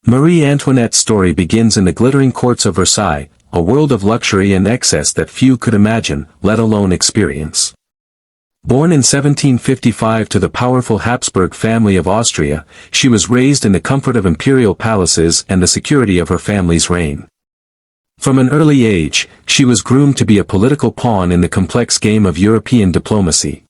Marie Antoinette's story begins in the glittering courts of Versailles, a world of luxury and excess that few could imagine, let alone experience. Born in 1755 to the powerful Habsburg family of Austria, she was raised in the comfort of imperial palaces and the security of her family's reign. From an early age, she was groomed to be a political pawn in the complex game of European diplomacy.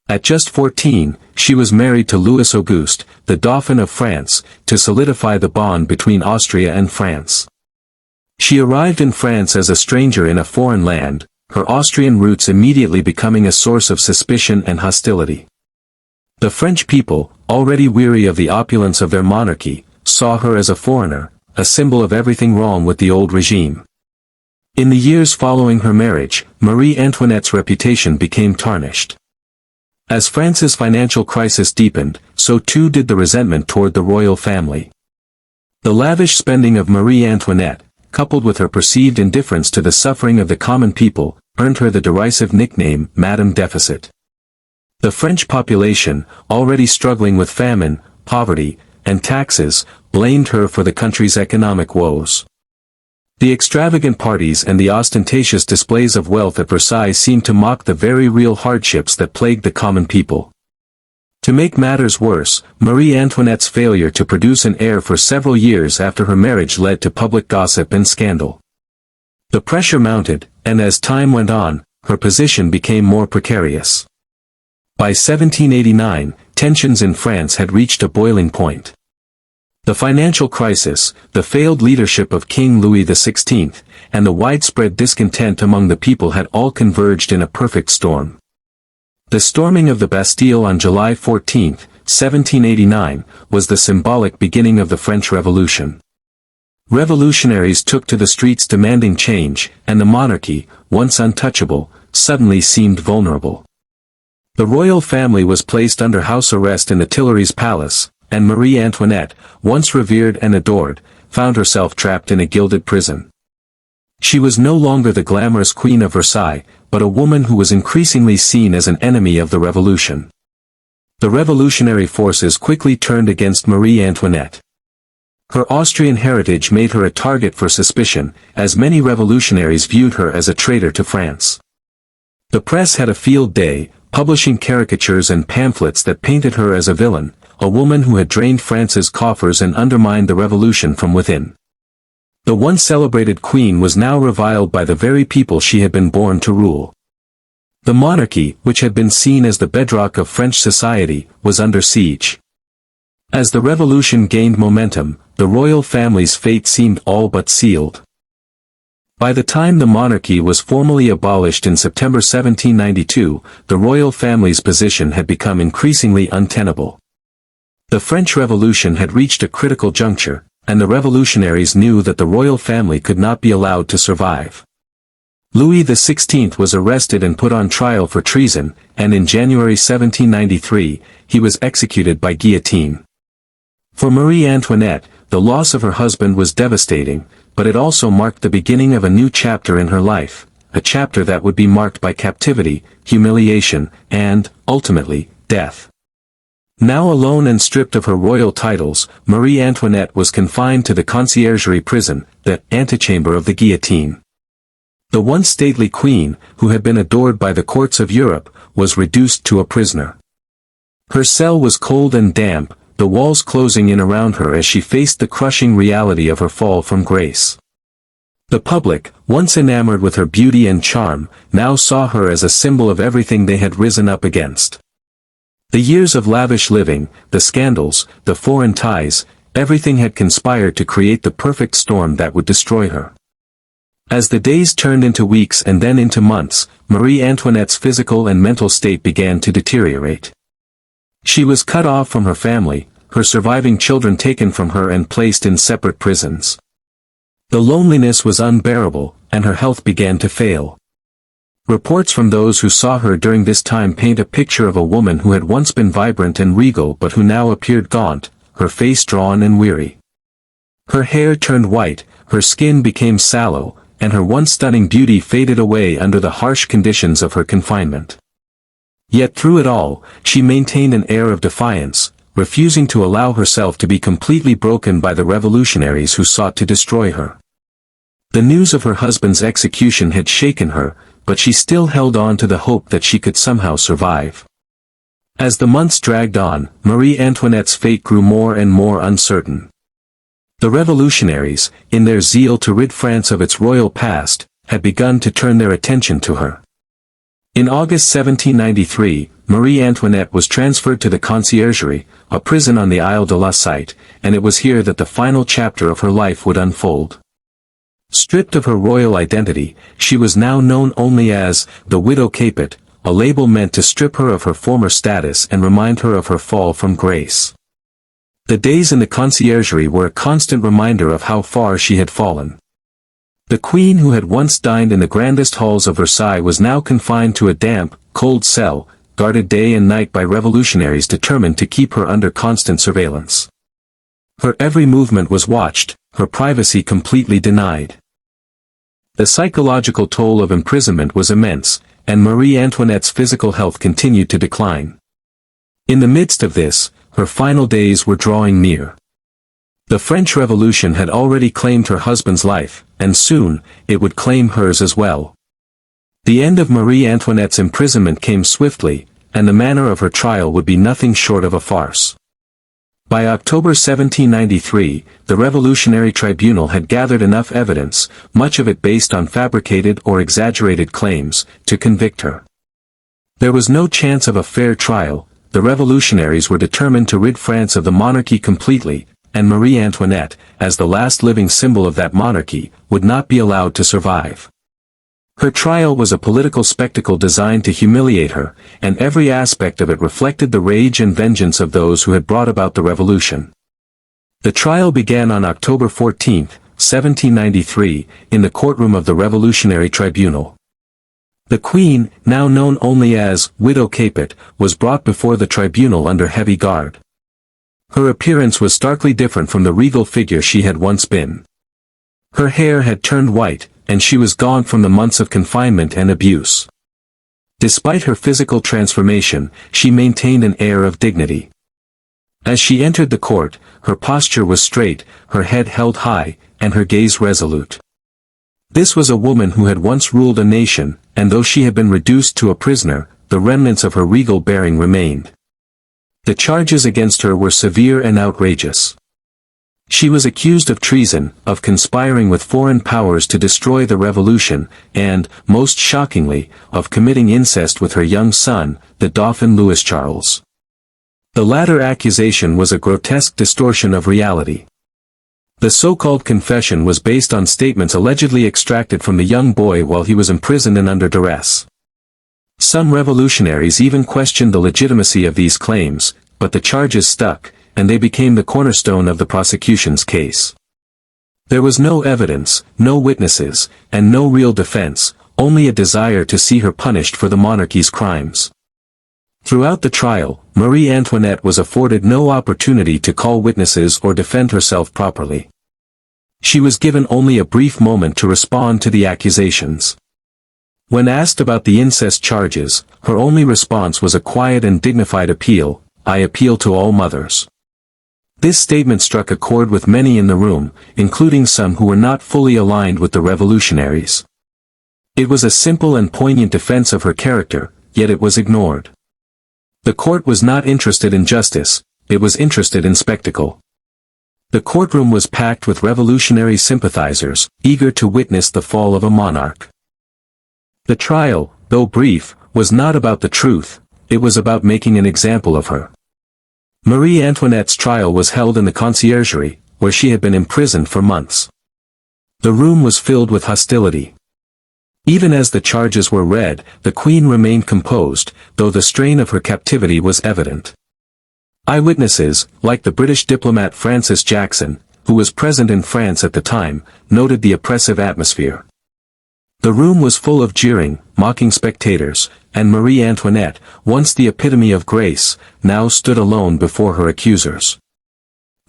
At just 14, she was married to Louis Auguste, the Dauphin of France, to solidify the bond between Austria and France. She arrived in France as a stranger in a foreign land, her Austrian roots immediately becoming a source of suspicion and hostility. The French people, already weary of the opulence of their monarchy, saw her as a foreigner, a symbol of everything wrong with the old regime. In the years following her marriage, Marie Antoinette's reputation became tarnished. As France's financial crisis deepened, so too did the resentment toward the royal family. The lavish spending of Marie Antoinette, coupled with her perceived indifference to the suffering of the common people, earned her the derisive nickname Madame Deficit. The French population, already struggling with famine, poverty, and taxes, blamed her for the country's economic woes. The extravagant parties and the ostentatious displays of wealth at Versailles seemed to mock the very real hardships that plagued the common people. To make matters worse, Marie Antoinette's failure to produce an heir for several years after her marriage led to public gossip and scandal. The pressure mounted, and as time went on, her position became more precarious. By 1789, tensions in France had reached a boiling point. The financial crisis, the failed leadership of King Louis XVI, and the widespread discontent among the people had all converged in a perfect storm. The storming of the Bastille on July 14, 1789, was the symbolic beginning of the French Revolution. Revolutionaries took to the streets demanding change, and the monarchy, once untouchable, suddenly seemed vulnerable. The royal family was placed under house arrest in the Tuileries Palace, and Marie Antoinette, once revered and adored, found herself trapped in a gilded prison. She was no longer the glamorous Queen of Versailles, but a woman who was increasingly seen as an enemy of the revolution. The revolutionary forces quickly turned against Marie Antoinette. Her Austrian heritage made her a target for suspicion, as many revolutionaries viewed her as a traitor to France. The press had a field day, publishing caricatures and pamphlets that painted her as a villain, a woman who had drained France's coffers and undermined the revolution from within. The once celebrated queen was now reviled by the very people she had been born to rule. The monarchy, which had been seen as the bedrock of French society, was under siege. As the revolution gained momentum, the royal family's fate seemed all but sealed. By the time the monarchy was formally abolished in September 1792, the royal family's position had become increasingly untenable. The French Revolution had reached a critical juncture, and the revolutionaries knew that the royal family could not be allowed to survive. Louis XVI was arrested and put on trial for treason, and in January 1793, he was executed by guillotine. For Marie Antoinette, the loss of her husband was devastating, but it also marked the beginning of a new chapter in her life, a chapter that would be marked by captivity, humiliation, and, ultimately, death. Now alone and stripped of her royal titles, Marie Antoinette was confined to the conciergerie prison, the antechamber of the guillotine. The once stately queen, who had been adored by the courts of Europe, was reduced to a prisoner. Her cell was cold and damp, the walls closing in around her as she faced the crushing reality of her fall from grace. The public, once enamored with her beauty and charm, now saw her as a symbol of everything they had risen up against. The years of lavish living, the scandals, the foreign ties, everything had conspired to create the perfect storm that would destroy her. As the days turned into weeks and then into months, Marie Antoinette's physical and mental state began to deteriorate. She was cut off from her family, her surviving children taken from her and placed in separate prisons. The loneliness was unbearable, and her health began to fail. Reports from those who saw her during this time paint a picture of a woman who had once been vibrant and regal but who now appeared gaunt, her face drawn and weary. Her hair turned white, her skin became sallow, and her once stunning beauty faded away under the harsh conditions of her confinement. Yet through it all, she maintained an air of defiance, refusing to allow herself to be completely broken by the revolutionaries who sought to destroy her. The news of her husband's execution had shaken her, but she still held on to the hope that she could somehow survive. As the months dragged on, Marie Antoinette's fate grew more and more uncertain. The revolutionaries, in their zeal to rid France of its royal past, had begun to turn their attention to her. In August 1793, Marie Antoinette was transferred to the Conciergerie, a prison on the Isle de la Cité, and it was here that the final chapter of her life would unfold. Stripped of her royal identity, she was now known only as the Widow Capet, a label meant to strip her of her former status and remind her of her fall from grace. The days in the Conciergerie were a constant reminder of how far she had fallen. The queen who had once dined in the grandest halls of Versailles was now confined to a damp, cold cell, guarded day and night by revolutionaries determined to keep her under constant surveillance. Her every movement was watched, her privacy completely denied. The psychological toll of imprisonment was immense, and Marie Antoinette's physical health continued to decline. In the midst of this, her final days were drawing near. The French Revolution had already claimed her husband's life, and soon, it would claim hers as well. The end of Marie Antoinette's imprisonment came swiftly, and the manner of her trial would be nothing short of a farce. By October 1793, the Revolutionary Tribunal had gathered enough evidence, much of it based on fabricated or exaggerated claims, to convict her. There was no chance of a fair trial. The revolutionaries were determined to rid France of the monarchy completely, and Marie Antoinette, as the last living symbol of that monarchy, would not be allowed to survive. Her trial was a political spectacle designed to humiliate her, and every aspect of it reflected the rage and vengeance of those who had brought about the revolution. The trial began on October 14, 1793, in the courtroom of the Revolutionary Tribunal. The Queen, now known only as Widow Capet, was brought before the tribunal under heavy guard. Her appearance was starkly different from the regal figure she had once been. Her hair had turned white, and she was gaunt from the months of confinement and abuse. Despite her physical transformation, she maintained an air of dignity. As she entered the court, her posture was straight, her head held high, and her gaze resolute. This was a woman who had once ruled a nation, and though she had been reduced to a prisoner, the remnants of her regal bearing remained. The charges against her were severe and outrageous. She was accused of treason, of conspiring with foreign powers to destroy the revolution, and, most shockingly, of committing incest with her young son, the Dauphin Louis Charles. The latter accusation was a grotesque distortion of reality. The so-called confession was based on statements allegedly extracted from the young boy while he was imprisoned and under duress. Some revolutionaries even questioned the legitimacy of these claims, but the charges stuck, and they became the cornerstone of the prosecution's case. There was no evidence, no witnesses, and no real defense, only a desire to see her punished for the monarchy's crimes. Throughout the trial, Marie Antoinette was afforded no opportunity to call witnesses or defend herself properly. She was given only a brief moment to respond to the accusations. When asked about the incest charges, her only response was a quiet and dignified appeal, "I appeal to all mothers." This statement struck a chord with many in the room, including some who were not fully aligned with the revolutionaries. It was a simple and poignant defense of her character, yet it was ignored. The court was not interested in justice, it was interested in spectacle. The courtroom was packed with revolutionary sympathizers, eager to witness the fall of a monarch. The trial, though brief, was not about the truth, it was about making an example of her. Marie Antoinette's trial was held in the Conciergerie, where she had been imprisoned for months. The room was filled with hostility. Even as the charges were read, the Queen remained composed, though the strain of her captivity was evident. Eyewitnesses, like the British diplomat Francis Jackson, who was present in France at the time, noted the oppressive atmosphere. The room was full of jeering, mocking spectators, and Marie Antoinette, once the epitome of grace, now stood alone before her accusers.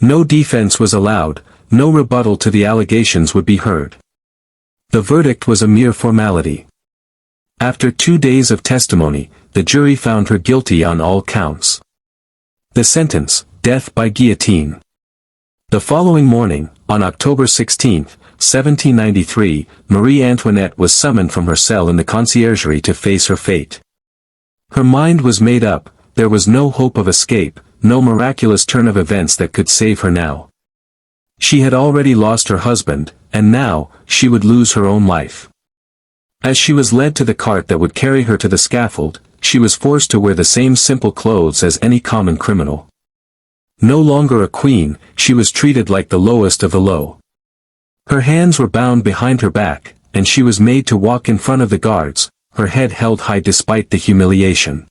No defense was allowed, no rebuttal to the allegations would be heard. The verdict was a mere formality. After 2 days of testimony, the jury found her guilty on all counts. The sentence, Death by Guillotine. The following morning, on October 16, 1793, Marie Antoinette was summoned from her cell in the conciergerie to face her fate. Her mind was made up, there was no hope of escape, no miraculous turn of events that could save her now. She had already lost her husband, and now, she would lose her own life. As she was led to the cart that would carry her to the scaffold, she was forced to wear the same simple clothes as any common criminal. No longer a queen, she was treated like the lowest of the low. Her hands were bound behind her back, and she was made to walk in front of the guards, her head held high despite the humiliation.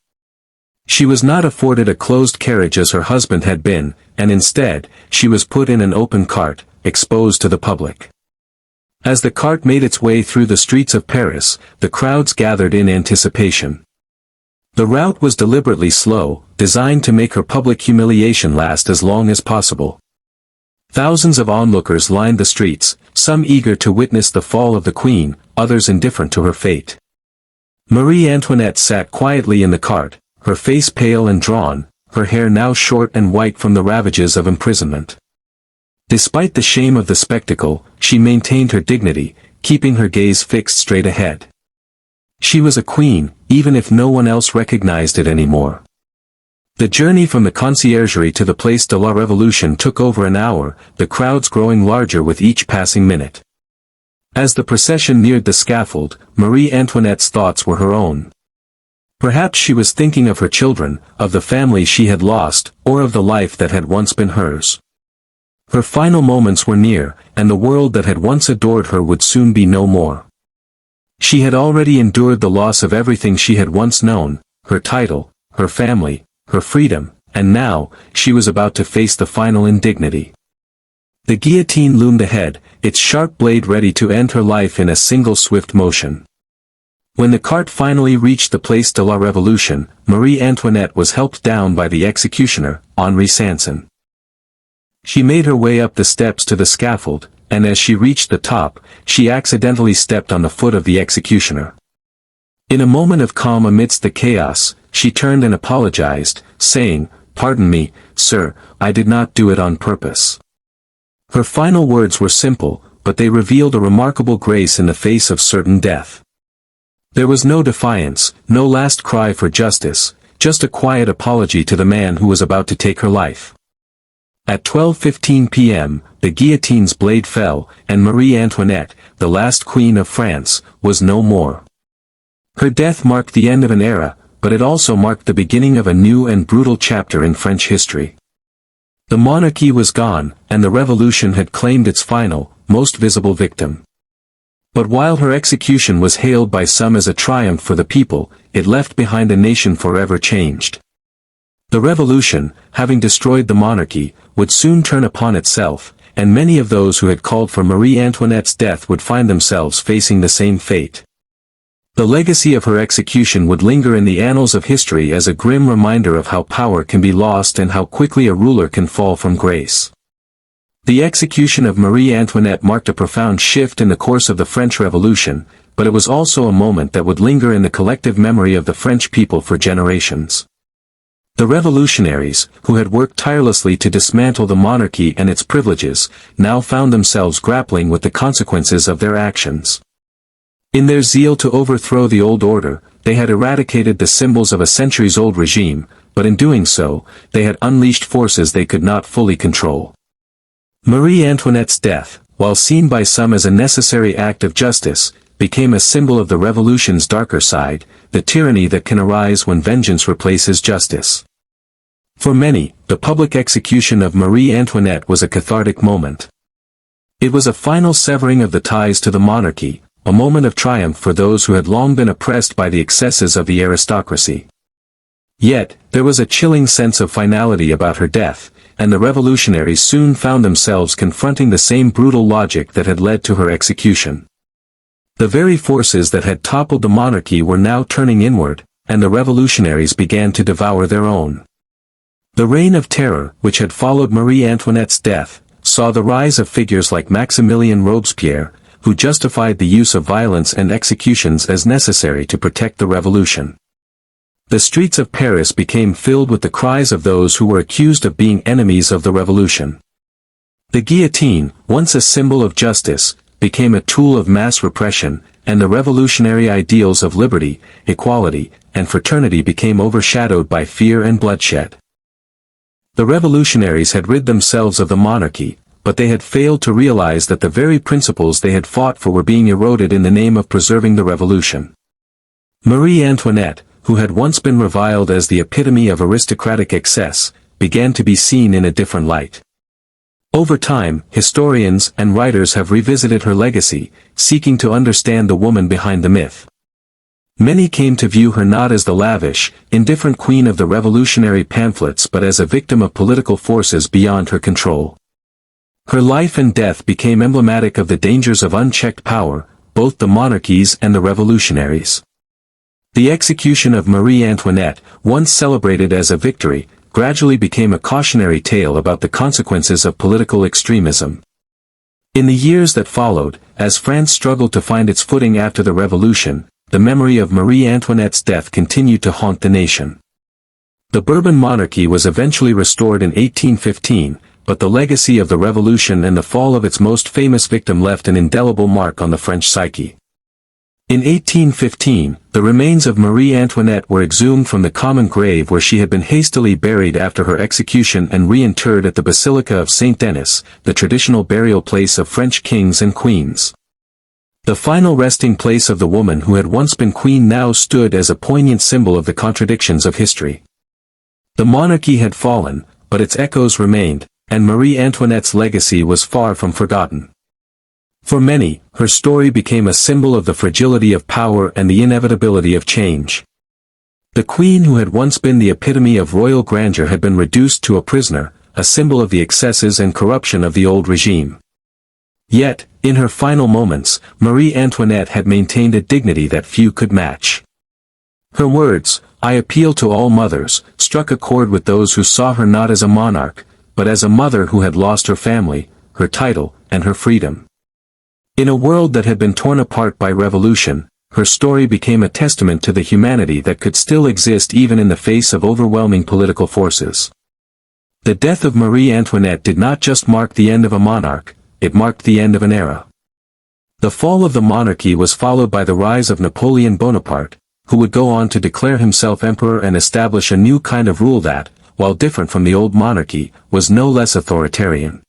She was not afforded a closed carriage as her husband had been, and instead, she was put in an open cart, exposed to the public. As the cart made its way through the streets of Paris, the crowds gathered in anticipation. The route was deliberately slow, designed to make her public humiliation last as long as possible. Thousands of onlookers lined the streets, some eager to witness the fall of the queen, others indifferent to her fate. Marie Antoinette sat quietly in the cart, her face pale and drawn, her hair now short and white from the ravages of imprisonment. Despite the shame of the spectacle, she maintained her dignity, keeping her gaze fixed straight ahead. She was a queen, even if no one else recognized it anymore. The journey from the conciergerie to the Place de la Révolution took over an hour, the crowds growing larger with each passing minute. As the procession neared the scaffold, Marie Antoinette's thoughts were her own. Perhaps she was thinking of her children, of the family she had lost, or of the life that had once been hers. Her final moments were near, and the world that had once adored her would soon be no more. She had already endured the loss of everything she had once known, her title, her family, her freedom, and now, she was about to face the final indignity. The guillotine loomed ahead, its sharp blade ready to end her life in a single swift motion. When the cart finally reached the Place de la Révolution, Marie Antoinette was helped down by the executioner, Henri Sanson. She made her way up the steps to the scaffold, and as she reached the top, she accidentally stepped on the foot of the executioner. In a moment of calm amidst the chaos, she turned and apologized, saying, "Pardon me, sir, I did not do it on purpose." Her final words were simple, but they revealed a remarkable grace in the face of certain death. There was no defiance, no last cry for justice, just a quiet apology to the man who was about to take her life. At 12:15 p.m., the guillotine's blade fell, and Marie Antoinette, the last queen of France, was no more. Her death marked the end of an era, but it also marked the beginning of a new and brutal chapter in French history. The monarchy was gone, and the revolution had claimed its final, most visible victim. But while her execution was hailed by some as a triumph for the people, it left behind a nation forever changed. The revolution, having destroyed the monarchy, would soon turn upon itself, and many of those who had called for Marie Antoinette's death would find themselves facing the same fate. The legacy of her execution would linger in the annals of history as a grim reminder of how power can be lost and how quickly a ruler can fall from grace. The execution of Marie Antoinette marked a profound shift in the course of the French Revolution, but it was also a moment that would linger in the collective memory of the French people for generations. The revolutionaries, who had worked tirelessly to dismantle the monarchy and its privileges, now found themselves grappling with the consequences of their actions. In their zeal to overthrow the old order, they had eradicated the symbols of a centuries-old regime, but in doing so, they had unleashed forces they could not fully control. Marie Antoinette's death, while seen by some as a necessary act of justice, became a symbol of the revolution's darker side, the tyranny that can arise when vengeance replaces justice. For many, the public execution of Marie Antoinette was a cathartic moment. It was a final severing of the ties to the monarchy, a moment of triumph for those who had long been oppressed by the excesses of the aristocracy. Yet, there was a chilling sense of finality about her death, and the revolutionaries soon found themselves confronting the same brutal logic that had led to her execution. The very forces that had toppled the monarchy were now turning inward, and the revolutionaries began to devour their own. The reign of terror, which had followed Marie Antoinette's death, saw the rise of figures like Maximilien Robespierre, who justified the use of violence and executions as necessary to protect the revolution. The streets of Paris became filled with the cries of those who were accused of being enemies of the revolution. The guillotine, once a symbol of justice, became a tool of mass repression, and the revolutionary ideals of liberty, equality, and fraternity became overshadowed by fear and bloodshed. The revolutionaries had rid themselves of the monarchy, but they had failed to realize that the very principles they had fought for were being eroded in the name of preserving the revolution. Marie Antoinette, who had once been reviled as the epitome of aristocratic excess, began to be seen in a different light. Over time, historians and writers have revisited her legacy, seeking to understand the woman behind the myth. Many came to view her not as the lavish, indifferent queen of the revolutionary pamphlets but as a victim of political forces beyond her control. Her life and death became emblematic of the dangers of unchecked power, both the monarchies and the revolutionaries. The execution of Marie Antoinette, once celebrated as a victory, gradually became a cautionary tale about the consequences of political extremism. In the years that followed, as France struggled to find its footing after the revolution, the memory of Marie Antoinette's death continued to haunt the nation. The Bourbon monarchy was eventually restored in 1815, but the legacy of the revolution and the fall of its most famous victim left an indelible mark on the French psyche. In 1815, the remains of Marie Antoinette were exhumed from the common grave where she had been hastily buried after her execution and reinterred at the Basilica of Saint Denis, the traditional burial place of French kings and queens. The final resting place of the woman who had once been queen now stood as a poignant symbol of the contradictions of history. The monarchy had fallen, but its echoes remained, and Marie Antoinette's legacy was far from forgotten. For many, her story became a symbol of the fragility of power and the inevitability of change. The queen who had once been the epitome of royal grandeur had been reduced to a prisoner, a symbol of the excesses and corruption of the old regime. Yet, in her final moments, Marie Antoinette had maintained a dignity that few could match. Her words, "I appeal to all mothers," struck a chord with those who saw her not as a monarch, but as a mother who had lost her family, her title, and her freedom. In a world that had been torn apart by revolution, her story became a testament to the humanity that could still exist even in the face of overwhelming political forces. The death of Marie Antoinette did not just mark the end of a monarch, it marked the end of an era. The fall of the monarchy was followed by the rise of Napoleon Bonaparte, who would go on to declare himself emperor and establish a new kind of rule that, while different from the old monarchy, was no less authoritarian.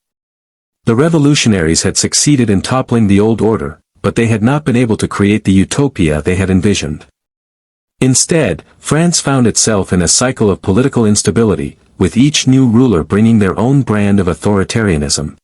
The revolutionaries had succeeded in toppling the old order, but they had not been able to create the utopia they had envisioned. Instead, France found itself in a cycle of political instability, with each new ruler bringing their own brand of authoritarianism.